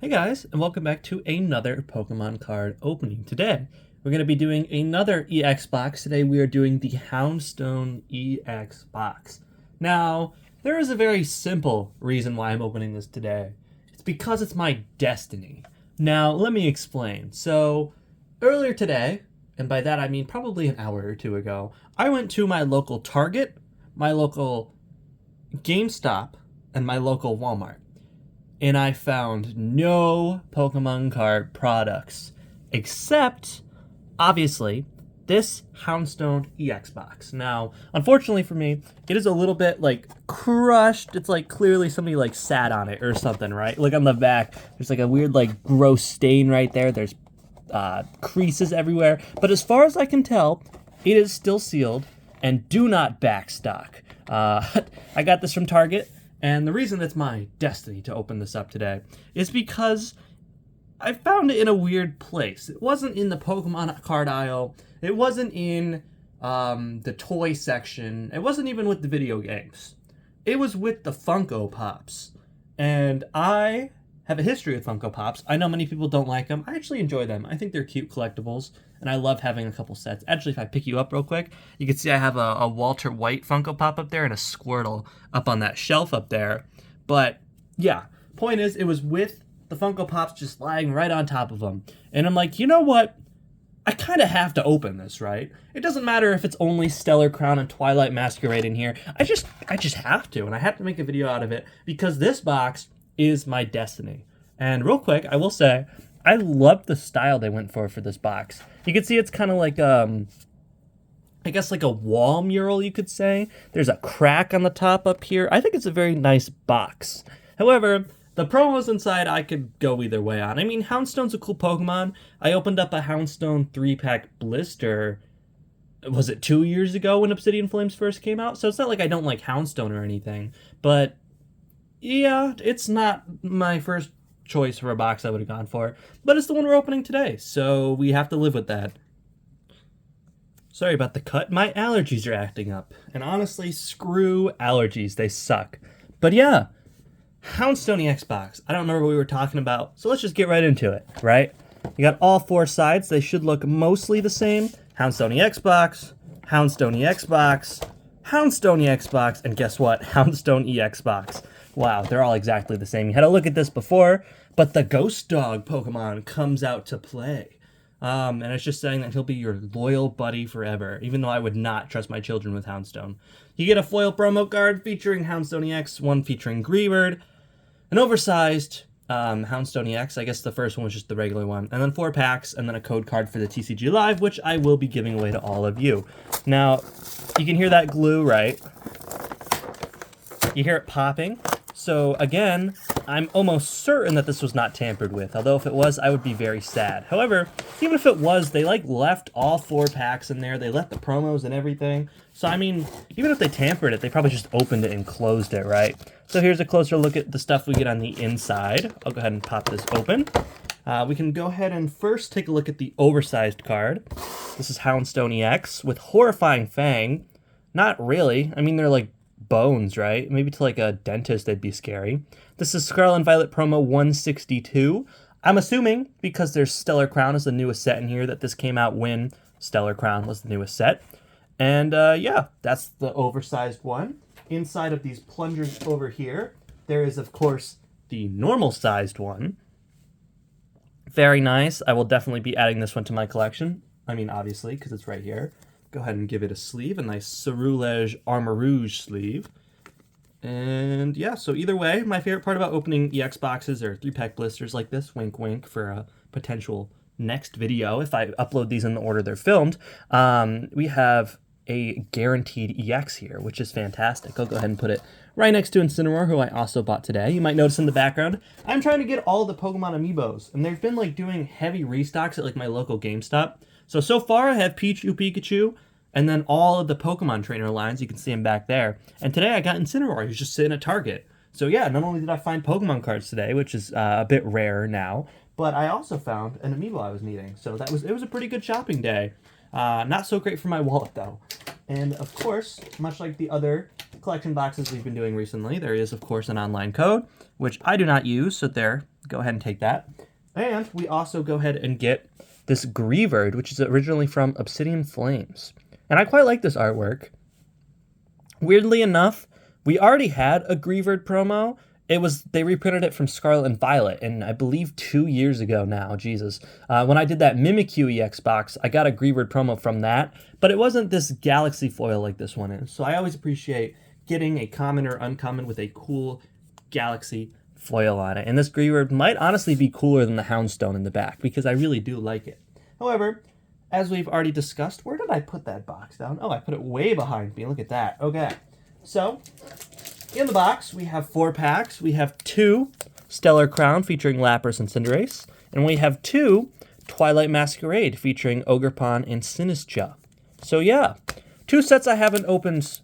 Hey guys, and welcome back to another Pokemon card opening. Today, we're going to be doing another EX box. Today, we are doing the Houndstone EX box. Now, there is a very simple reason why I'm opening this today. It's because it's my destiny. Now, let me explain. So, earlier today, and by that I mean probably an hour or two ago, I went to my local Target, my local GameStop, and my local Walmart, and I found no Pokemon card products except, obviously, this Houndstone EX box. Now, unfortunately for me, it is a little bit like crushed. It's like clearly somebody like sat on it or something, right? Look on the back. There's like a weird like gross stain right there. There's creases everywhere. But as far as I can tell, it is still sealed and do not backstock. I got this from Target. And the reason it's my destiny to open this up today is because I found it in a weird place. It wasn't in the Pokemon card aisle. It wasn't in the toy section. It wasn't even with the video games. It was with the Funko Pops. And I have a history with Funko Pops. I know many people don't like them. I actually enjoy them. I think they're cute collectibles, and I love having a couple sets. Actually, if I pick you up real quick, you can see I have a Walter White Funko Pop up there and a Squirtle up on that shelf up there. But yeah, point is, it was with the Funko Pops just lying right on top of them. And I'm like, you know what? I kind of have to open this, right? It doesn't matter if it's only Stellar Crown and Twilight Masquerade in here. I just have to, and I have to make a video out of it because this box is my destiny. And real quick, I will say, I love the style they went for this box. You can see it's kind of like, I guess like a wall mural, you could say. There's a crack on the top up here. I think it's a very nice box. However, the promos inside, I could go either way on. I mean, Houndstone's a cool Pokemon. I opened up a Houndstone 3-pack blister, was it 2 years ago when Obsidian Flames first came out? So it's not like I don't like Houndstone or anything. But yeah, it's not my first choice for a box I would have gone for, but it's the one we're opening today, so we have to live with that. Sorry about the cut. My allergies are acting up, and honestly, screw allergies. They suck. But yeah, Houndstone EX box. I don't remember what we were talking about, so let's just get right into it, right? You got all four sides. They should look mostly the same. Houndstone EX box, Houndstone EX box, Houndstone EX box, and guess what? Houndstone EX box. Wow, they're all exactly the same. You had to look at this before, but the Ghost Dog Pokemon comes out to play. And it's just saying that he'll be your loyal buddy forever, even though I would not trust my children with Houndstone. You get a foil promo card featuring Houndstone EX, one featuring Greebird, an oversized Houndstone EX. I guess the first one was just the regular one. And then 4 packs, and then a code card for the TCG Live, which I will be giving away to all of you. Now, you can hear that glue, right? You hear it popping. So again, I'm almost certain that this was not tampered with, although if it was, I would be very sad. However, even if it was, they like left all 4 packs in there. They left the promos and everything. So I mean, even if they tampered it, they probably just opened it and closed it, right? So here's a closer look at the stuff we get on the inside. I'll go ahead and pop this open. We can go ahead and first take a look at the oversized card. This is Houndstone EX with Horrifying Fang. Not really. I mean, they're like bones, right? Maybe to like a dentist they'd be scary. This is Scarlet and Violet promo 162. I'm assuming because there's Stellar Crown is the newest set in here that this came out when Stellar Crown was the newest set. And yeah, that's the oversized one. Inside of these plungers over here, there is of course the normal sized one. Very nice. I will definitely be adding this one to my collection. I mean, obviously, because it's right here. Go ahead and give it a sleeve, a nice Cerulege Armor Rouge sleeve. And yeah, so either way, my favorite part about opening EX boxes or 3-pack blisters like this, wink wink, for a potential next video, if I upload these in the order they're filmed, we have a guaranteed EX here, which is fantastic. I'll go ahead and put it right next to Incineroar, who I also bought today. You might notice in the background, I'm trying to get all the Pokemon Amiibos, and they've been like doing heavy restocks at like my local GameStop. So far I have Pikachu, and then all of the Pokemon trainer lines. You can see them back there. And today I got Incineroar, who's just sitting at Target. So yeah, not only did I find Pokemon cards today, which is a bit rare now, but I also found an Amiibo I was needing. So it was a pretty good shopping day. Not so great for my wallet though. And of course, much like the other collection boxes we've been doing recently, there is of course an online code, which I do not use, so there, go ahead and take that. And we also go ahead and get this Greavard, which is originally from Obsidian Flames. And I quite like this artwork. Weirdly enough, we already had a Greavard promo. They reprinted it from Scarlet and Violet, and I believe 2 years ago now, Jesus. When I did that Mimikyu EX box, I got a Greavard promo from that, but it wasn't this Galaxy foil like this one is. So I always appreciate getting a common or uncommon with a cool Galaxy foil on it. And this Greavard might honestly be cooler than the Houndstone in the back, because I really do like it. However, as we've already discussed, where did I put that box down? Oh, I put it way behind me. Look at that. Okay. So, in the box, we have 4 packs. We have 2 Stellar Crown featuring Lapras and Cinderace. And we have 2 Twilight Masquerade featuring Ogerpon and Sinistcha. So yeah, 2 sets I haven't opened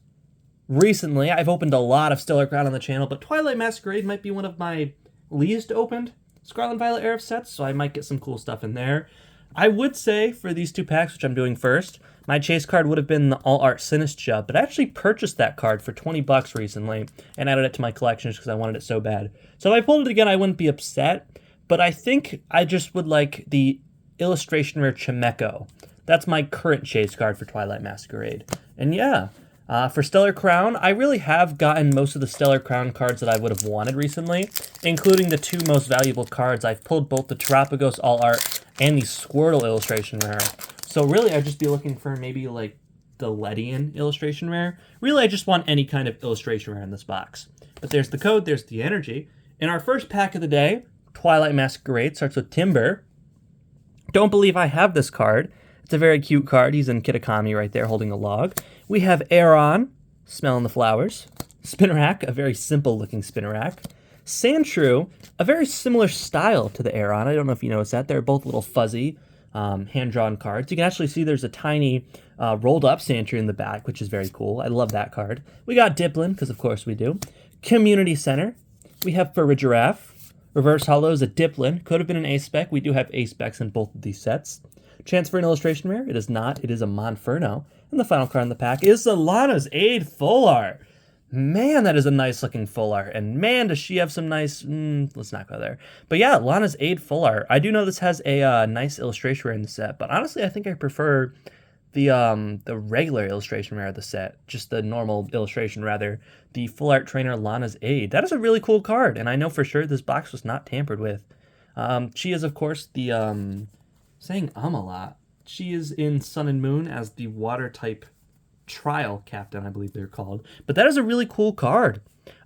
recently. I've opened a lot of Stellar Crown on the channel, but Twilight Masquerade might be one of my least opened Scarlet and Violet era sets, so I might get some cool stuff in there. I would say for these 2 packs, which I'm doing first, my chase card would have been the All Art Sinistcha, but I actually purchased that card for $20 recently and added it to my collection just because I wanted it so bad. So if I pulled it again, I wouldn't be upset, but I think I just would like the Illustration Rare Chimecho. That's my current chase card for Twilight Masquerade. And yeah, for Stellar Crown, I really have gotten most of the Stellar Crown cards that I would have wanted recently, including the 2 most valuable cards. I've pulled both the Terapagos All Art and the Squirtle Illustration Rare. So really, I'd just be looking for maybe like the Ledian Illustration Rare. Really, I just want any kind of Illustration Rare in this box. But there's the code, there's the energy. In our first pack of the day, Twilight Masquerade starts with Timber. Don't believe I have this card. It's a very cute card. He's in Kitakami right there holding a log. We have Aeron, smelling the flowers. Spinarak, a very simple looking Spinarak. Sandshrew, a very similar style to the Aeron. I don't know if you noticed that. They're both little fuzzy hand-drawn cards. You can actually see there's a tiny rolled-up Sandshrew in the back, which is very cool. I love that card. We got Diplin, because of course we do. Community Center. We have Farigiraf. Reverse Hollow is a Diplin. Could have been an A-Spec. We do have A-Specs in both of these sets. Transfer and Illustration Rare. It is not. It is a Monferno. And the final card in the pack is the Lana's Aid Full Art. Man, that is a nice looking full art. And man, does she have some nice... let's not go there. But yeah, Lana's Aid full art. I do know this has a nice illustration rare in the set. But honestly, I think I prefer the regular illustration rare of the set. Just the normal illustration, rather. The full art trainer Lana's Aid. That is a really cool card. And I know for sure this box was not tampered with. She is, of course, the... saying a lot. She is in Sun and Moon as the water type trial captain, I believe they're called. But that is a really cool card.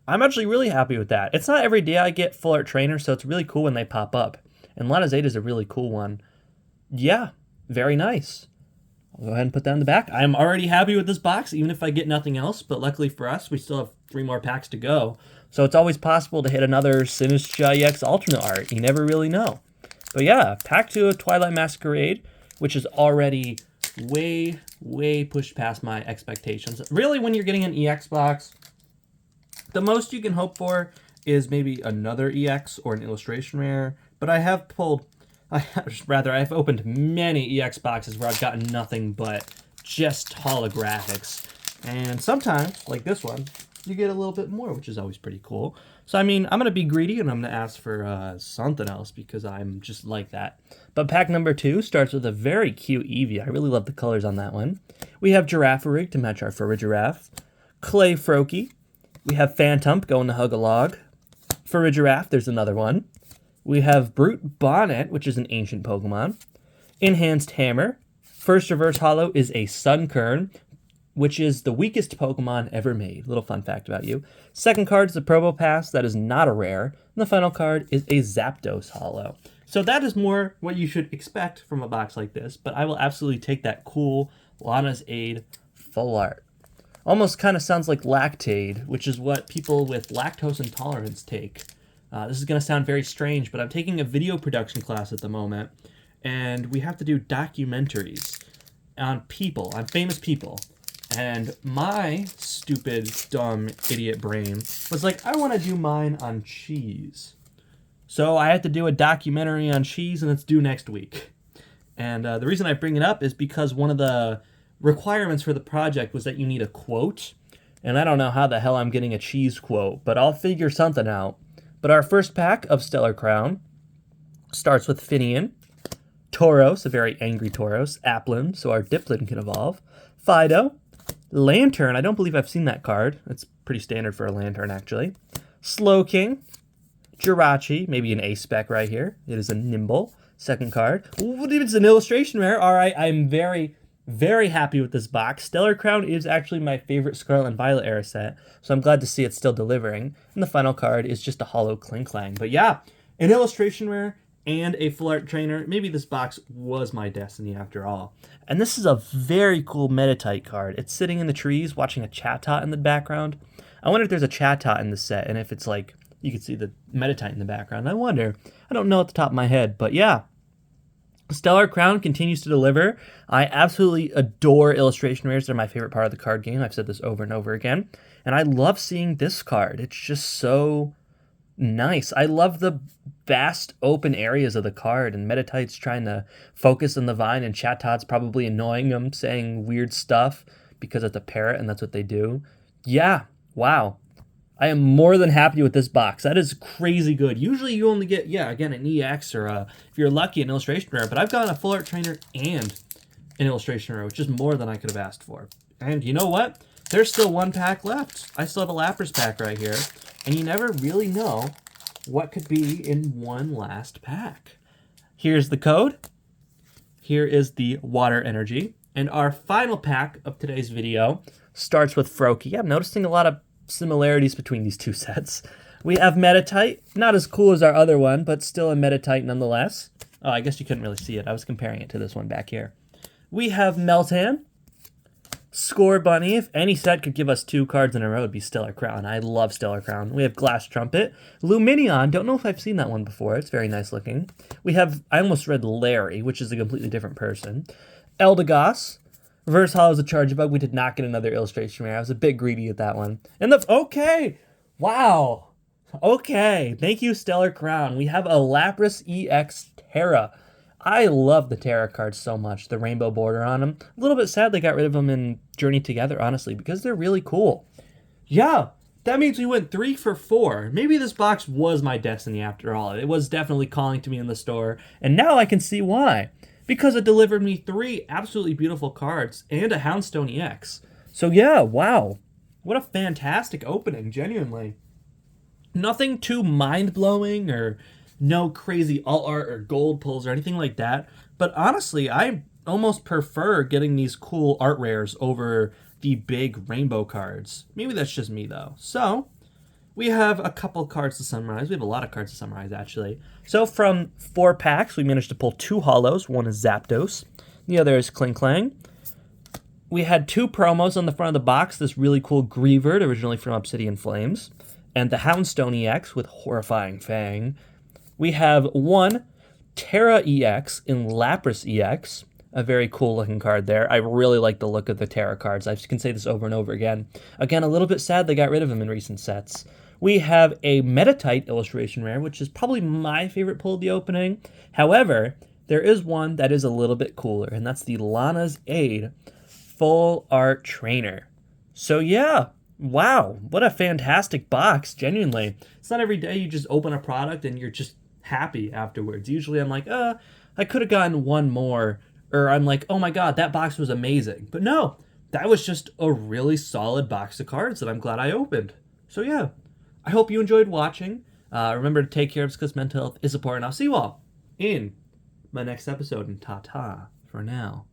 I'm actually really happy with that. It's not every day I get full art trainers, so it's really cool when they pop up. And Lana's Aid is a really cool one. Yeah, very nice. I'll go ahead and put that in the back. I'm already happy with this box, even if I get nothing else. But luckily for us, we still have 3 more packs to go. So it's always possible to hit another Sinistcha EX alternate art. You never really know. But yeah, pack 2 of Twilight Masquerade, which is already way pushed past my expectations. Really, when you're getting an EX box, the most you can hope for is maybe another EX or an illustration rare. But I've opened many EX boxes where I've gotten nothing but just holographics. And sometimes, like this one, you get a little bit more, which is always pretty cool. So, I mean, I'm going to be greedy and I'm going to ask for something else because I'm just like that. But pack number 2 starts with a very cute Eevee. I really love the colors on that one. We have Girafarig to match our Farigiraf. Clay Froakie. We have Phantump going to hug a log. Farigiraf, there's another one. We have Brute Bonnet, which is an ancient Pokemon. Enhanced Hammer. First reverse holo is a Sunkern, which is the weakest Pokemon ever made. Little fun fact about you. Second card is the Probopass. That is not a rare. And the final card is a Zapdos holo. So that is more what you should expect from a box like this, but I will absolutely take that cool Lana's Aid full art. Almost kind of sounds like Lactaid, which is what people with lactose intolerance take. This is going to sound very strange, but I'm taking a video production class at the moment, and we have to do documentaries on people, on famous people. And my stupid, dumb, idiot brain was like, I want to do mine on cheese. So I had to do a documentary on cheese, and it's due next week. And the reason I bring it up is because one of the requirements for the project was that you need a quote. And I don't know how the hell I'm getting a cheese quote, but I'll figure something out. But our first pack of Stellar Crown Starts with Finian, Tauros, a very angry Tauros, Applin, so our Diplin can evolve, Fido, Lantern, I don't believe I've seen that card. It's pretty standard for a Lantern, actually. Slowking, Jirachi, maybe an A-spec right here. It is a Nimble. Second card. Ooh, it's an illustration rare. All right, I'm very, very happy with this box. Stellar Crown is actually my favorite Scarlet and Violet era set, so I'm glad to see it's still delivering. And the final card is just a hollow Klinklang. But yeah, an illustration rare and a full art trainer. Maybe this box was my destiny after all. And this is a very cool Metatite card. It's sitting in the trees watching a Chatot in the background. I wonder if there's a Chatot in the set, and if it's like, you can see the Metatite in the background. I wonder. I don't know at the top of my head, but yeah. Stellar Crown continues to deliver. I absolutely adore illustration rares. They're my favorite part of the card game. I've said this over and over again. And I love seeing this card. It's just so nice. I love the vast open areas of the card, and Metatite's trying to focus on the vine, and Chatot's probably annoying him, saying weird stuff because it's a parrot and that's what they do. Yeah, wow. I am more than happy with this box. That is crazy good. Usually you only get, yeah, again, an EX or if you're lucky, an illustration rare, but I've gotten a full art trainer and an illustration rare, which is more than I could have asked for. And you know what? There's still one pack left. I still have a Lapras pack right here, and you never really know what could be in one last pack. Here's the code. Here is the water energy. And our final pack of today's video starts with Froakie. I'm noticing a lot of similarities between these two sets. We have Metatite, not as cool as our other one, but still a Metatite nonetheless. Oh, I guess you couldn't really see it. I was comparing it to this one back here. We have Meltan, Score Bunny. If any set could give us 2 cards in a row, it'd be Stellar Crown. I love Stellar Crown. We have Glass Trumpet, Luminion. Don't know if I've seen that one before. It's very nice looking. We have, I almost read Larry, which is a completely different person. Eldegoss. Reverse Hollow is a Charge Bug. We did not get another illustration rare. I was a bit greedy at that one. And okay. Wow. Okay. Thank you, Stellar Crown. We have a Lapras EX Terra. I love the Terra cards so much. The rainbow border on them. A little bit sad they got rid of them in Journey Together, honestly, because they're really cool. Yeah. That means we went 3 for 4. Maybe this box was my destiny after all. It was definitely calling to me in the store. And now I can see why. Because it delivered me 3 absolutely beautiful cards and a Houndstone EX. So yeah, wow. What a fantastic opening, genuinely. Nothing too mind-blowing or no crazy alt art or gold pulls or anything like that. But honestly, I almost prefer getting these cool art rares over the big rainbow cards. Maybe that's just me though. So we have a couple cards to summarize. We have a lot of cards to summarize, actually. So from 4 packs, we managed to pull 2 hollows. One is Zapdos. The other is Klinklang. We had 2 promos on the front of the box. This really cool Greavard, originally from Obsidian Flames. And the Houndstone EX with Horrifying Fang. We have 1 Terra EX in Lapras EX. A very cool looking card there. I really like the look of the Terra cards. I can say this over and over again. Again, a little bit sad they got rid of them in recent sets. We have a Metatite illustration rare, which is probably my favorite pull of the opening. However, there is one that is a little bit cooler, and that's the Lana's Aid Full Art Trainer. So yeah, wow, what a fantastic box, genuinely. It's not every day you just open a product and you're just happy afterwards. Usually I'm like, I could have gotten one more, or I'm like, oh my god, that box was amazing. But no, that was just a really solid box of cards that I'm glad I opened. So yeah. I hope you enjoyed watching. Remember to take care of because mental health is important. I'll see you all in my next episode, and ta-ta for now.